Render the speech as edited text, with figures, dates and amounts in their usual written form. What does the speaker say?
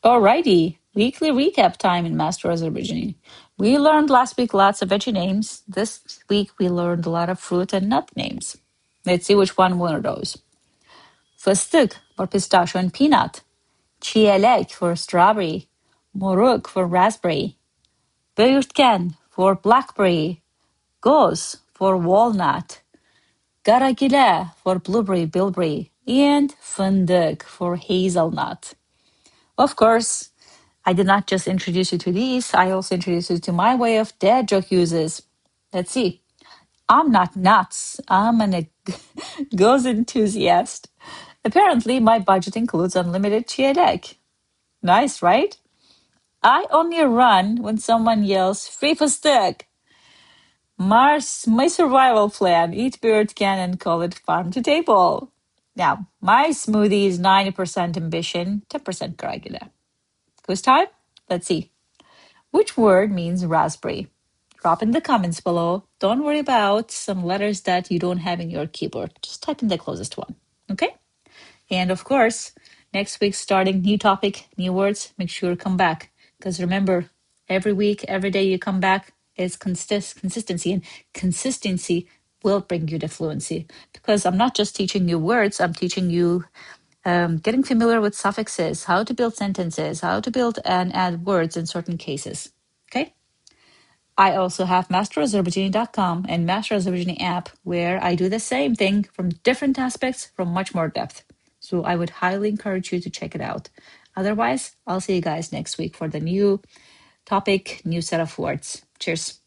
Alrighty, weekly recap time in Master Azerbaijani. We learned last week lots of veggie names. This week we learned a lot of fruit and nut names. Let's see which one were those. Fıstıq for pistachio and peanut. Çiyələk for strawberry. Moruq for raspberry. Böyürtkən for blackberry. Goz for walnut. Qaragilə for blueberry, bilberry. And Fındıq for hazelnut. Of course, I did not just introduce you to these, I also introduced you to my way of dad joke uses. Let's see. I'm not nuts. I'm an goes enthusiast. Apparently, my budget includes unlimited Çiyələk. Nice, right? I only run when someone yells, free Fıstıq. My survival plan, eat Böyürtkən and call it farm to table. Now, my smoothie is 90% ambition, 10% Qaragilə. Quiz time? Let's see. Which word means raspberry? Drop in the comments below. Don't worry about some letters that you don't have in your keyboard. Just type in the closest one, okay? And of course, next week starting new topic, new words, make sure to come back. Because remember, every week, every day you come back is consistency, and consistency will bring you to fluency. Because I'm not just teaching you words, I'm teaching you getting familiar with suffixes, how to build sentences, how to build and add words in certain cases. Okay? I also have masterazerbaijani.com and Master Azerbaijani app where I do the same thing from different aspects, from much more depth. So I would highly encourage you to check it out. Otherwise, I'll see you guys next week for the new topic, new set of words. Cheers.